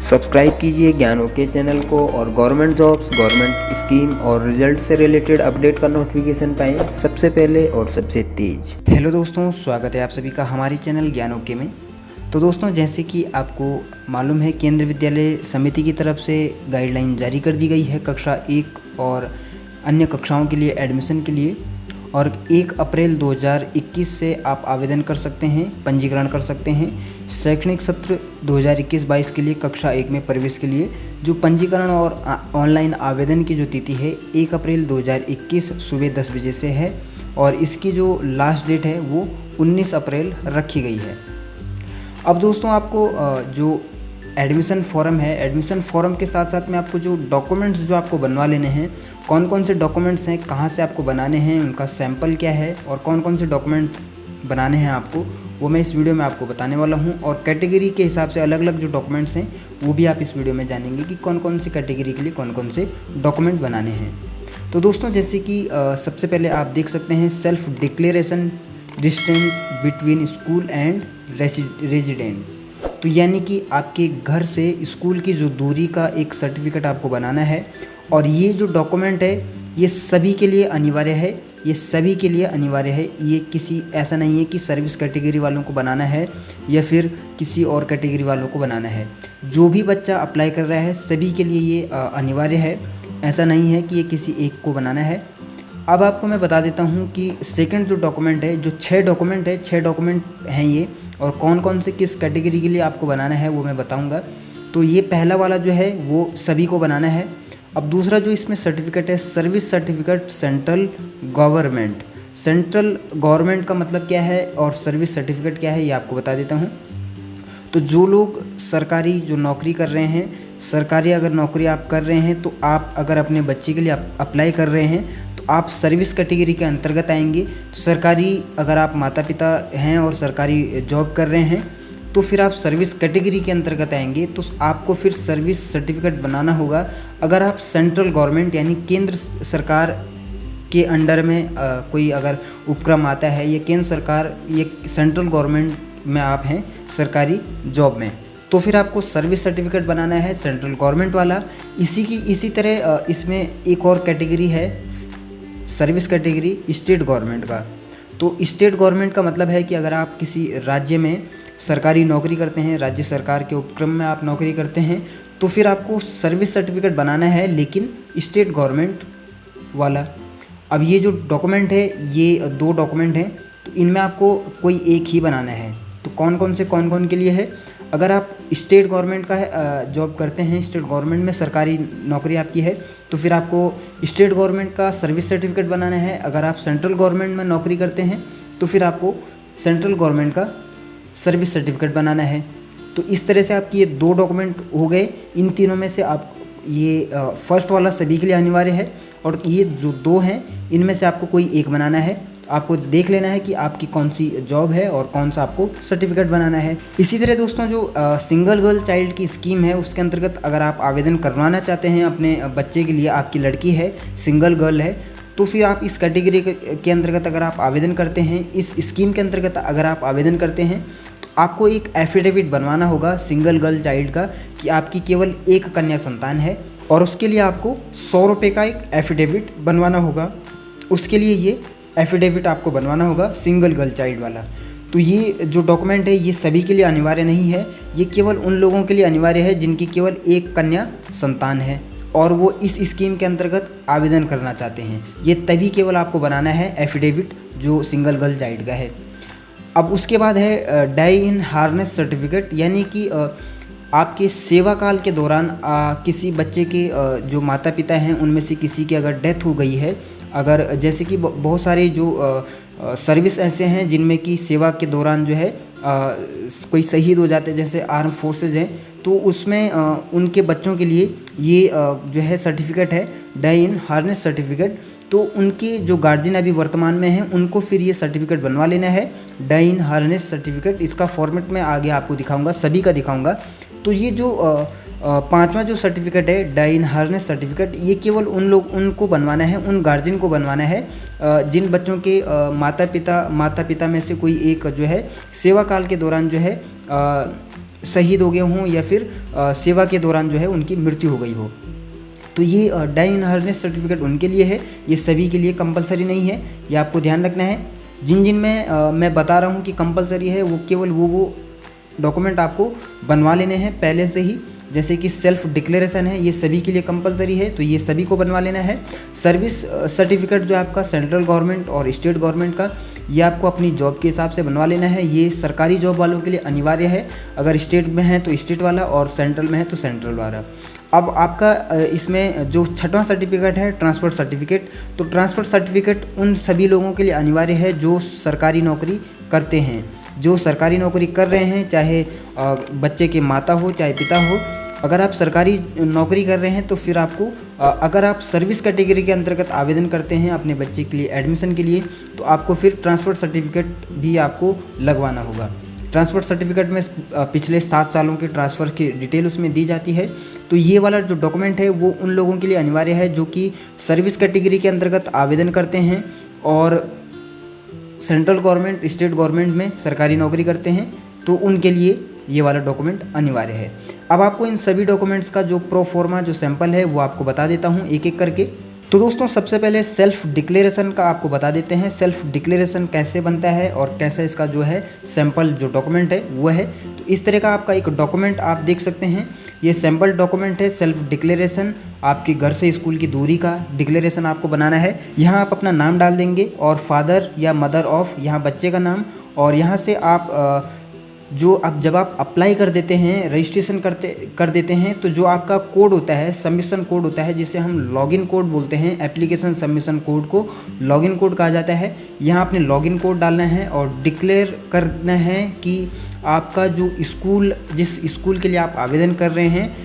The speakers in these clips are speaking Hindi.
सब्सक्राइब कीजिए ज्ञान ओके चैनल को और गवर्नमेंट जॉब्स, गवर्नमेंट स्कीम और रिजल्ट से रिलेटेड अपडेट का नोटिफिकेशन पाएँ सबसे पहले और सबसे तेज। हेलो दोस्तों, स्वागत है आप सभी का हमारे चैनल ज्ञान ओके में। तो दोस्तों, जैसे कि आपको मालूम है, केंद्रीय विद्यालय समिति की तरफ से गाइडलाइन जारी कर दी गई है कक्षा 1 और अन्य कक्षाओं के लिए एडमिशन के लिए। और 1 अप्रैल 2021 से आप आवेदन कर सकते हैं, पंजीकरण कर सकते हैं शैक्षणिक सत्र 2021-22 के लिए कक्षा 1 में प्रवेश के लिए। जो पंजीकरण और ऑनलाइन आवेदन की जो तिथि है 1 अप्रैल 2021 सुबह 10 बजे से है और इसकी जो लास्ट डेट है वो 19 अप्रैल रखी गई है। अब दोस्तों, आपको जो एडमिशन फॉर्म है, एडमिशन फॉर्म के साथ साथ में आपको जो डॉक्यूमेंट्स जो आपको बनवा लेने हैं, कौन कौन से डॉक्यूमेंट्स हैं, कहाँ से आपको बनाने हैं, उनका सैंपल क्या है और कौन कौन से डॉक्यूमेंट बनाने हैं आपको, वो मैं इस वीडियो में आपको बताने वाला हूँ। और कैटेगरी के हिसाब से अलग अलग जो डॉक्यूमेंट्स हैं वो भी आप इस वीडियो में जानेंगे कि कौन कौन सी कैटेगरी के लिए कौन कौन से डॉक्यूमेंट बनाने हैं। तो दोस्तों, जैसे कि सबसे पहले आप देख सकते हैं self declaration distance between school and resident. तो यानी कि आपके घर से स्कूल की जो दूरी का एक सर्टिफिकेट आपको बनाना है। और ये जो डॉक्यूमेंट है ये सभी के लिए अनिवार्य है, ये सभी के लिए अनिवार्य है। ये किसी ऐसा नहीं है कि सर्विस कैटेगरी वालों को बनाना है या फिर किसी और कैटेगरी वालों को बनाना है। जो भी बच्चा अप्लाई कर रहा है सभी के लिए ये अनिवार्य है। ऐसा नहीं है कि ये किसी एक को बनाना है। अब आपको मैं बता देता हूँ कि सेकंड जो डॉक्यूमेंट है, जो 6 डॉक्यूमेंट है, 6 डॉक्यूमेंट हैं ये, और कौन कौन से किस कैटेगरी के लिए आपको बनाना है वो मैं बताऊँगा। तो ये पहला वाला जो है वो सभी को बनाना है। अब दूसरा जो इसमें सर्टिफिकेट है, service certificate central government. Central government का मतलब क्या है और सर्विस सर्टिफिकेट क्या है ये आपको बता देता हूँ। तो जो लोग सरकारी जो नौकरी कर रहे हैं, सरकारी अगर नौकरी आप कर रहे हैं, तो आप अगर अपने बच्चे के लिए अप्लाई कर रहे हैं तो आप सर्विस कैटेगरी के अंतर्गत आएंगे। सरकारी अगर आप माता पिता हैं और सरकारी जॉब कर रहे हैं तो फिर आप सर्विस कैटेगरी के अंतर्गत आएंगे। तो आपको फिर सर्विस सर्टिफिकेट बनाना होगा। अगर आप सेंट्रल गवर्नमेंट यानी केंद्र सरकार के अंडर में कोई अगर उपक्रम आता है, ये केंद्र सरकार, ये सेंट्रल गवर्नमेंट में आप हैं सरकारी जॉब में, तो फिर आपको सर्विस सर्टिफिकेट बनाना है सेंट्रल गवर्नमेंट वाला। इसी तरह इसमें एक और कैटेगरी है सर्विस कैटेगरी स्टेट गवर्नमेंट का। तो स्टेट गवर्नमेंट का मतलब है कि अगर आप किसी राज्य में सरकारी नौकरी करते हैं, राज्य सरकार के उपक्रम में आप नौकरी करते हैं, तो फिर आपको सर्विस सर्टिफिकेट बनाना है, लेकिन स्टेट गवर्नमेंट वाला। अब ये जो डॉक्यूमेंट है ये 2 डॉक्यूमेंट हैं, तो इनमें आपको कोई एक ही बनाना है। तो कौन कौन के लिए है? अगर आप स्टेट गवर्नमेंट का जॉब करते हैं, स्टेट गवर्नमेंट में सरकारी नौकरी आपकी है, तो फिर आपको स्टेट गवर्नमेंट का सर्विस सर्टिफिकेट बनाना है। अगर आप सेंट्रल गवर्नमेंट में नौकरी करते हैं तो फिर आपको सेंट्रल गवर्नमेंट का सर्विस सर्टिफिकेट बनाना है। तो इस तरह से आपकी ये 2 डॉक्यूमेंट हो गए। इन तीनों में से आप ये फर्स्ट वाला सभी के लिए अनिवार्य है और ये जो 2 हैं इनमें से आपको कोई एक बनाना है। आपको देख लेना है कि आपकी कौन सी जॉब है और कौन सा आपको सर्टिफिकेट बनाना है। इसी तरह दोस्तों, जो सिंगल गर्ल चाइल्ड की स्कीम है उसके अंतर्गत अगर आप आवेदन करवाना चाहते हैं अपने बच्चे के लिए, आपकी लड़की है, सिंगल गर्ल है, तो फिर आप इस कैटेगरी के अंतर्गत अगर आप आवेदन करते हैं, इस स्कीम के अंतर्गत अगर आप आवेदन करते हैं, तो आपको एक एफिडेविट बनवाना होगा सिंगल गर्ल चाइल्ड का कि आपकी केवल एक कन्या संतान है, और उसके लिए आपको 100 रुपये का एक एफिडेविट बनवाना होगा। उसके लिए ये एफिडेविट आपको बनवाना होगा सिंगल गर्ल चाइल्ड वाला। तो ये जो डॉक्यूमेंट है ये सभी के लिए अनिवार्य नहीं है, ये केवल उन लोगों के लिए अनिवार्य है जिनकी केवल एक कन्या संतान है और वो इस स्कीम के अंतर्गत आवेदन करना चाहते हैं। ये तभी केवल आपको बनाना है एफिडेविट जो सिंगल गर्ल चाइल्ड का है। अब उसके बाद है डाई इन हार्नेस सर्टिफिकेट, यानी कि आपके सेवा काल के दौरान किसी बच्चे के जो माता पिता हैं उनमें से किसी की अगर डेथ हो गई है, अगर जैसे कि बहुत सारे जो सर्विस ऐसे हैं जिनमें कि सेवा के दौरान जो है कोई शहीद हो जाते हैं, जैसे आर्म फोर्सेज हैं, तो उसमें उनके बच्चों के लिए ये जो है सर्टिफिकेट है डाई इन हार्नेस सर्टिफिकेट। तो उनके जो गार्जियन अभी वर्तमान में हैं उनको फिर ये सर्टिफिकेट बनवा लेना है डाई इन हार्नेस सर्टिफिकेट। इसका फॉर्मेट मैं आगे आपको दिखाऊंगा, सभी का दिखाऊंगा। तो ये जो 5वां जो सर्टिफिकेट है डाई इन हार्नेस सर्टिफिकेट, ये केवल उनको बनवाना है, उन गार्जियन को बनवाना है जिन बच्चों के माता पिता में से कोई एक जो है सेवा काल के दौरान जो है शहीद हो गए हों या फिर सेवा के दौरान जो है उनकी मृत्यु हो गई हो। तो ये डाई इनहरनेंस सर्टिफिकेट उनके लिए है, ये सभी के लिए कंपलसरी नहीं है, ये आपको ध्यान रखना है। जिन में मैं बता रहा हूँ कि कंपलसरी है, वो केवल वो डॉक्यूमेंट आपको बनवा लेने हैं पहले से ही। जैसे कि सेल्फ डिक्लेरेशन है, ये सभी के लिए कंपलसरी है, तो ये सभी को बनवा लेना है। सर्विस सर्टिफिकेट जो आपका सेंट्रल गवर्नमेंट और स्टेट गवर्नमेंट का, ये आपको अपनी जॉब के हिसाब से बनवा लेना है। ये सरकारी जॉब वालों के लिए अनिवार्य है, अगर स्टेट में है तो स्टेट वाला और सेंट्रल में है तो सेंट्रल वाला। अब आपका इसमें जो छठवां सर्टिफिकेट है ट्रांसफ़र सर्टिफिकेट, तो ट्रांसफ़र सर्टिफिकेट उन सभी लोगों के लिए अनिवार्य है जो सरकारी नौकरी करते हैं। जो सरकारी नौकरी कर रहे हैं, चाहे बच्चे के माता हो चाहे पिता हो, अगर आप सरकारी नौकरी कर रहे हैं तो फिर आपको अगर आप सर्विस कैटेगरी के अंतर्गत आवेदन करते हैं अपने बच्चे के लिए एडमिशन के लिए, तो आपको फिर ट्रांसफ़र सर्टिफिकेट भी आपको लगवाना होगा। ट्रांसफ़र सर्टिफिकेट में पिछले 7 सालों के ट्रांसफ़र की डिटेल उसमें दी जाती है। तो ये वाला जो डॉक्यूमेंट है वो उन लोगों के लिए अनिवार्य है जो कि सर्विस कैटेगरी के अंतर्गत आवेदन करते हैं और सेंट्रल गवर्नमेंट स्टेट गवर्नमेंट में सरकारी नौकरी करते हैं, तो उनके लिए ये वाला डॉक्यूमेंट अनिवार्य है। अब आपको इन सभी डॉक्यूमेंट्स का जो प्रोफॉर्मा जो सैंपल है वो आपको बता देता हूँ एक एक करके। तो दोस्तों सबसे पहले सेल्फ डिक्लेरेशन का आपको बता देते हैं, सेल्फ डिक्लेरेशन कैसे बनता है और कैसे इसका जो है सैंपल जो डॉक्यूमेंट है वो है। तो इस तरह का आपका एक डॉक्यूमेंट आप देख सकते हैं, ये सैंपल डॉक्यूमेंट है सेल्फ डिक्लेरेशन। आपके घर से स्कूल की दूरी का डिक्लेरेशन आपको बनाना है। यहाँ आप अपना नाम डाल देंगे और फादर या मदर ऑफ यहाँ बच्चे का नाम, और यहाँ से आप जब आप अप्लाई कर देते हैं, रजिस्ट्रेशन कर देते हैं, तो जो आपका कोड होता है सबमिशन कोड होता है जिसे हम लॉगिन कोड बोलते हैं। एप्लीकेशन सबमिशन कोड को लॉगिन कोड कहा जाता है। यहाँ आपने लॉगिन कोड डालना है और डिक्लेयर करना है कि आपका जो स्कूल, जिस स्कूल के लिए आप आवेदन कर रहे हैं,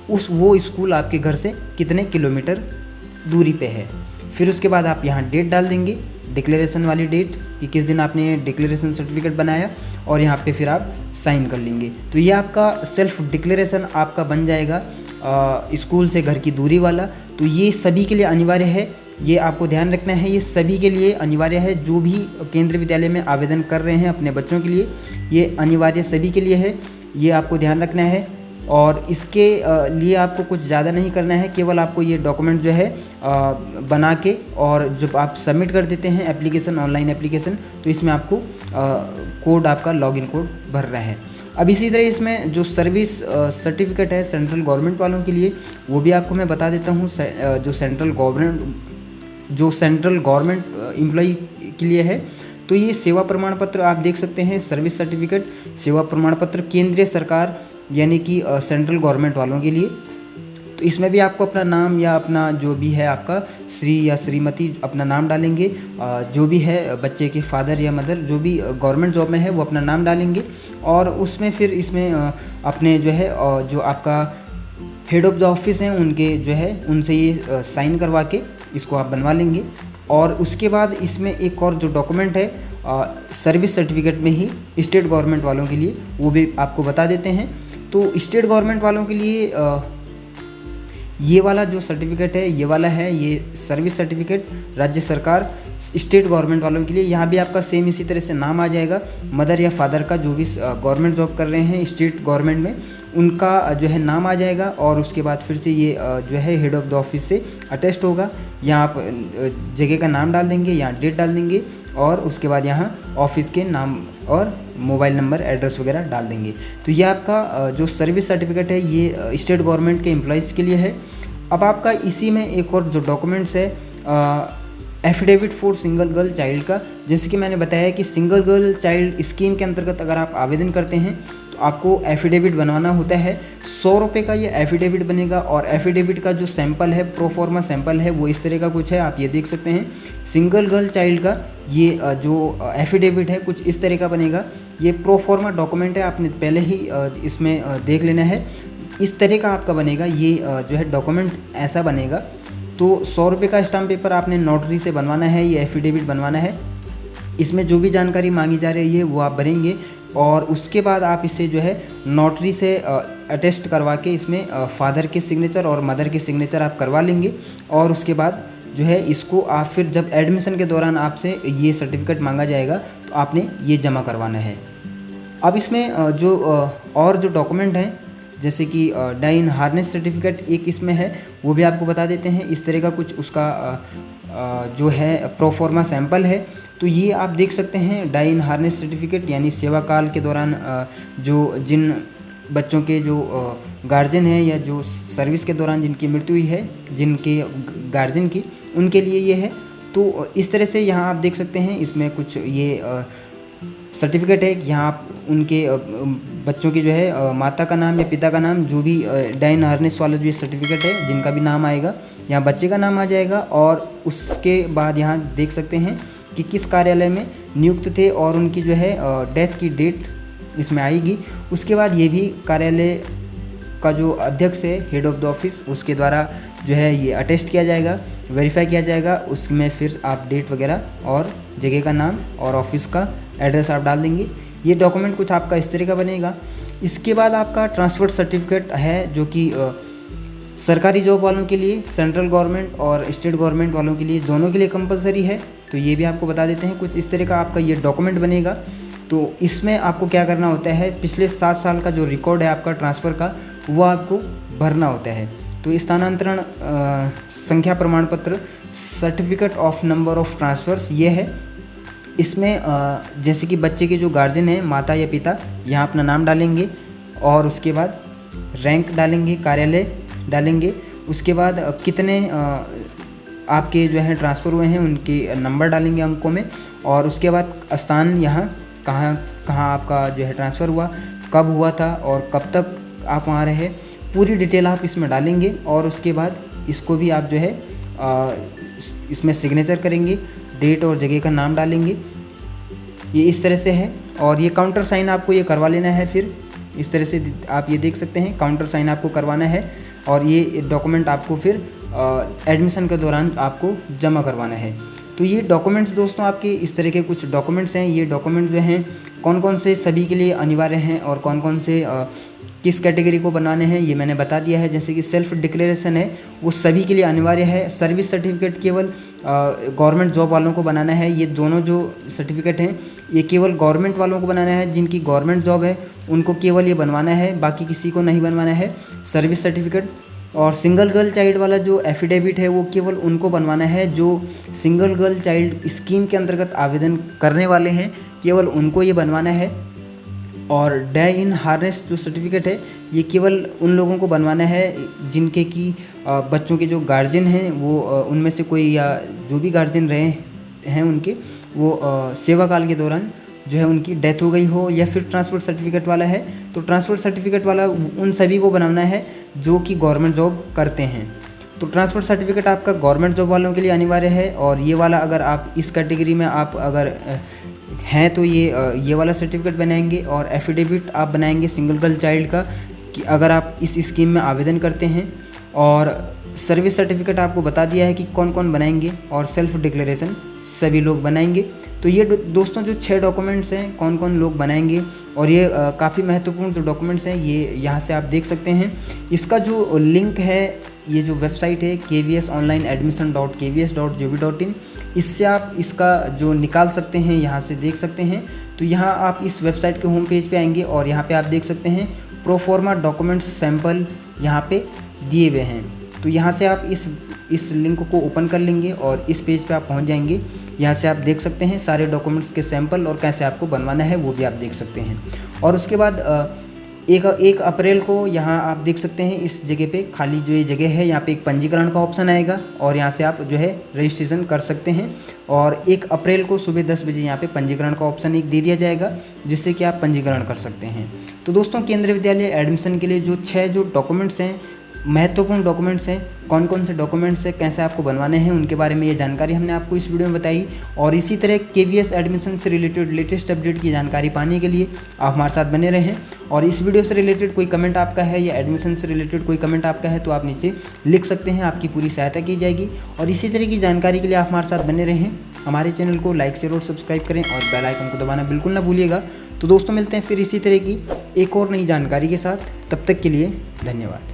वो स्कूल आपके घर से कितने किलोमीटर दूरी पे है। फिर उसके बाद आप यहाँ डेट डाल देंगे, डिक्लेरेशन वाली डेट कि किस दिन आपने डिक्लेरेशन सर्टिफिकेट बनाया, और यहाँ पे फिर आप साइन कर लेंगे। तो ये आपका सेल्फ डिक्लेरेशन आपका बन जाएगा स्कूल से घर की दूरी वाला। तो ये सभी के लिए अनिवार्य है, ये आपको ध्यान रखना है, ये सभी के लिए अनिवार्य है। जो भी केंद्रीय विद्यालय में आवेदन कर रहे हैं अपने बच्चों के लिए, ये अनिवार्य सभी के लिए है, ये आपको ध्यान रखना है। और इसके लिए आपको कुछ ज़्यादा नहीं करना है, केवल आपको ये डॉक्यूमेंट जो है बना के और जब आप सबमिट कर देते हैं एप्लीकेशन, ऑनलाइन एप्लीकेशन, तो इसमें आपको कोड आपका लॉगिन कोड भरना है। अब इसी तरह इसमें जो सर्विस सर्टिफिकेट है सेंट्रल गवर्नमेंट वालों के लिए, वो भी आपको मैं बता देता हूँ। जो सेंट्रल गवर्नमेंट एम्प्लॉई के लिए है, तो ये सेवा प्रमाण पत्र आप देख सकते हैं, सर्विस सर्टिफिकेट सेवा प्रमाण पत्र केंद्रीय सरकार यानी कि सेंट्रल गवर्नमेंट वालों के लिए। तो इसमें भी आपको अपना नाम या अपना जो भी है आपका श्री या श्रीमती अपना नाम डालेंगे, जो भी है बच्चे के फादर या मदर जो भी गवर्नमेंट जॉब में है वो अपना नाम डालेंगे, और उसमें फिर इसमें अपने जो है जो आपका हेड ऑफ़ द ऑफिस हैं उनके जो है उनसे ये साइन करवा के इसको आप बनवा लेंगे। और उसके बाद इसमें एक और जो डॉक्यूमेंट है सर्विस सर्टिफिकेट में ही स्टेट गवर्नमेंट वालों के लिए, वो भी आपको बता देते हैं। तो स्टेट गवर्नमेंट वालों के लिए ये वाला जो सर्टिफिकेट है ये वाला है, ये सर्विस सर्टिफिकेट राज्य सरकार स्टेट गवर्नमेंट वालों के लिए। यहाँ भी आपका सेम इसी तरह से नाम आ जाएगा, मदर या फादर का जो भी गवर्नमेंट जॉब कर रहे हैं स्टेट गवर्नमेंट में, उनका जो है नाम आ जाएगा। और उसके बाद फिर से ये जो है हेड ऑफ़ द ऑफिस से अटेस्ट होगा। यहाँ आप जगह का नाम डाल देंगे, यहाँ डेट डाल देंगे, और उसके बाद यहाँ ऑफिस के नाम और मोबाइल नंबर एड्रेस वगैरह डाल देंगे। तो ये आपका जो सर्विस सर्टिफिकेट है ये स्टेट गवर्नमेंट के एम्प्लॉयज़ के लिए है। अब आपका इसी में एक और जो डॉक्यूमेंट्स है affidavit for single girl child का, जैसे कि मैंने बताया कि सिंगल गर्ल चाइल्ड स्कीम के अंतर्गत अगर आप आवेदन करते हैं तो आपको एफिडेविट बनवाना होता है। 100 रुपये का ये एफिडेविट बनेगा, और एफिडेविट का जो सैंपल है प्रोफॉर्मा सैंपल है वो इस तरह का कुछ है, आप ये देख सकते हैं। सिंगल गर्ल चाइल्ड का ये जो एफिडेविट है कुछ इस तरह का बनेगा। ये प्रोफॉर्मा डॉक्यूमेंट है, आपने पहले ही इसमें देख लेना है। इस तरह का आपका बनेगा ये जो है डॉक्यूमेंट ऐसा बनेगा। तो 100 रुपये का स्टाम्प पेपर आपने नोटरी से बनवाना है, ये एफिडेविट बनवाना है। इसमें जो भी जानकारी मांगी जा रही है वो आप भरेंगे, और उसके बाद आप इसे जो है नोटरी से अटेस्ट करवा के इसमें फादर के सिग्नेचर और मदर के सिग्नेचर आप करवा लेंगे। और उसके बाद जो है इसको आप फिर जब एडमिशन के दौरान आपसे ये सर्टिफिकेट मांगा जाएगा तो आपने ये जमा करवाना है। अब इसमें और जो डॉक्यूमेंट हैं जैसे कि डाई इन हार्नेस सर्टिफिकेट एक इसमें है, वो भी आपको बता देते हैं। इस तरह का कुछ उसका जो है प्रोफॉर्मा सैंपल है। तो ये आप देख सकते हैं डाई इन हार्नेस सर्टिफिकेट, यानी सेवा काल के दौरान जो जिन बच्चों के जो गार्जियन हैं या जो सर्विस के दौरान जिनकी मृत्यु हुई है, जिनके गार्जियन की, उनके लिए ये है। तो इस तरह से यहाँ आप देख सकते हैं इसमें कुछ ये सर्टिफिकेट है कि यहाँ आप उनके बच्चों की जो है माता का नाम या पिता का नाम, जो भी डाई इन हार्नेस वाला जो ये सर्टिफिकेट है, जिनका भी नाम आएगा यहाँ बच्चे का नाम आ जाएगा। और उसके बाद यहाँ देख सकते हैं कि किस कार्यालय में नियुक्त थे और उनकी जो है डेथ की डेट इसमें आएगी। उसके बाद ये भी कार्यालय का जो अध्यक्ष है, हेड ऑफ द ऑफिस, उसके द्वारा जो है ये अटेस्ट किया जाएगा, वेरीफाई किया जाएगा। उसमें फिर आप डेट वगैरह और जगह का नाम और ऑफिस का एड्रेस आप डाल देंगे। ये डॉक्यूमेंट कुछ आपका इस तरह का बनेगा। इसके बाद आपका ट्रांसफ़र सर्टिफिकेट है, जो कि सरकारी जॉब वालों के लिए, सेंट्रल गवर्नमेंट और स्टेट गवर्नमेंट वालों के लिए, दोनों के लिए कंपलसरी है। तो ये भी आपको बता देते हैं। कुछ इस तरह का आपका ये डॉक्यूमेंट बनेगा। तो इसमें आपको क्या करना होता है, पिछले 7 साल का जो रिकॉर्ड है आपका ट्रांसफ़र का, वो आपको भरना होता है। तो स्थानांतरण संख्या प्रमाण पत्र, certificate of number of transfers, ये है। इसमें जैसे कि बच्चे के जो गार्जियन हैं, माता या पिता, यहाँ अपना नाम डालेंगे और उसके बाद रैंक डालेंगे, कार्यालय डालेंगे। उसके बाद कितने आपके जो है ट्रांसफ़र हुए हैं उनके नंबर डालेंगे अंकों में। और उसके बाद स्थान, यहाँ कहाँ आपका जो है ट्रांसफ़र हुआ, कब हुआ था और कब तक आप वहाँ रहे, पूरी डिटेल आप इसमें डालेंगे। और उसके बाद इसको भी आप जो है इसमें सिग्नेचर करेंगे, डेट और जगह का नाम डालेंगे। ये इस तरह से है। और ये काउंटर साइन आपको ये करवा लेना है। फिर इस तरह से आप ये देख सकते हैं, काउंटर साइन आपको करवाना है। और ये डॉक्यूमेंट आपको फिर एडमिशन के दौरान आपको जमा करवाना है। तो ये डॉक्यूमेंट्स दोस्तों आपके इस तरह के कुछ डॉक्यूमेंट्स हैं। ये डॉक्यूमेंट जो हैं कौन कौन से सभी के लिए अनिवार्य हैं और कौन कौन से किस कैटेगरी को बनाने हैं, ये मैंने बता दिया है। जैसे कि सेल्फ डिक्लेरेशन है, वो सभी के लिए अनिवार्य है। सर्विस सर्टिफिकेट केवल गवर्नमेंट जॉब वालों को बनाना है। ये दोनों जो सर्टिफिकेट हैं ये केवल गवर्नमेंट वालों को बनाना है, जिनकी गवर्नमेंट जॉब है उनको केवल ये बनवाना है, बाकी किसी को नहीं बनवाना है सर्विस सर्टिफिकेट। और सिंगल गर्ल चाइल्ड वाला जो एफिडेविट है वो केवल उनको बनवाना है जो सिंगल गर्ल चाइल्ड स्कीम के अंतर्गत आवेदन करने वाले हैं, केवल उनको ये बनवाना है। और डाई इन हार्नेस जो सर्टिफिकेट है ये केवल उन लोगों को बनवाना है जिनके की बच्चों के जो गार्जियन हैं वो उनमें से कोई या जो भी गार्जियन रहे हैं उनके वो सेवा काल के दौरान जो है उनकी डेथ हो गई हो। या फिर ट्रांसफ़र सर्टिफिकेट वाला है तो ट्रांसफ़र सर्टिफिकेट वाला उन सभी को बनाना है जो कि गवर्नमेंट जॉब करते हैं। तो ट्रांसफ़र सर्टिफिकेट आपका गवर्नमेंट जॉब वालों के लिए अनिवार्य है। और ये वाला अगर आप इस कैटेगरी में आप अगर हैं तो ये वाला सर्टिफिकेट बनाएंगे। और एफिडेविट आप बनाएंगे सिंगल गर्ल चाइल्ड का कि अगर आप इस स्कीम में आवेदन करते हैं। और सर्विस सर्टिफिकेट आपको बता दिया है कि कौन कौन बनाएंगे। और सेल्फ डिक्लेरेशन सभी लोग बनाएंगे। तो ये दोस्तों जो 6 डॉक्यूमेंट्स हैं कौन कौन लोग बनाएंगे, और ये काफ़ी महत्वपूर्ण जो डॉक्यूमेंट्स हैं ये यहाँ से आप देख सकते हैं। इसका जो लिंक है, ये जो वेबसाइट है kvsadmission.kvs.gov.in, इससे आप इसका जो निकाल सकते हैं, यहाँ से देख सकते हैं। तो यहाँ आप इस वेबसाइट के होम पेज पे आएंगे और यहाँ पे आप देख सकते हैं प्रोफॉर्मा डॉक्यूमेंट्स सैंपल यहाँ पे दिए हुए हैं। तो यहाँ से आप इस लिंक को ओपन कर लेंगे और इस पेज पे आप पहुँच जाएंगे। यहाँ से आप देख सकते हैं सारे डॉक्यूमेंट्स के सैंपल और कैसे आपको बनवाना है वो भी आप देख सकते हैं। और उसके बाद 1 अप्रैल को यहाँ आप देख सकते हैं इस जगह पे खाली जो ये जगह है यहाँ पे एक पंजीकरण का ऑप्शन आएगा और यहाँ से आप जो है रजिस्ट्रेशन कर सकते हैं। और 1 अप्रैल को सुबह 10 बजे यहाँ पे पंजीकरण का ऑप्शन एक दे दिया जाएगा जिससे कि आप पंजीकरण कर सकते हैं। तो दोस्तों केंद्रीय विद्यालय एडमिशन के लिए जो 6 जो डॉक्यूमेंट्स हैं, महत्वपूर्ण डॉक्यूमेंट्स हैं, कौन कौन से डॉक्यूमेंट्स हैं, कैसे आपको बनवाने हैं, उनके बारे में ये जानकारी हमने आपको इस वीडियो में बताई। और इसी तरह KVS एडमिशन से रिलेटेड लेटेस्ट अपडेट की जानकारी पाने के लिए आप हमारे साथ बने रहें। और इस वीडियो से रिलेटेड कोई कमेंट आपका है या एडमिशन से रिलेटेड कोई कमेंट आपका है तो आप नीचे लिख सकते हैं, आपकी पूरी सहायता की जाएगी। और इसी तरह की जानकारी के लिए आप हमारे साथ बने रहें। हमारे चैनल को लाइक शेयर और सब्सक्राइब करें और बेल आइकन को दबाना बिल्कुल ना भूलिएगा। तो दोस्तों मिलते हैं फिर इसी तरह की एक और नई जानकारी के साथ, तब तक के लिए धन्यवाद।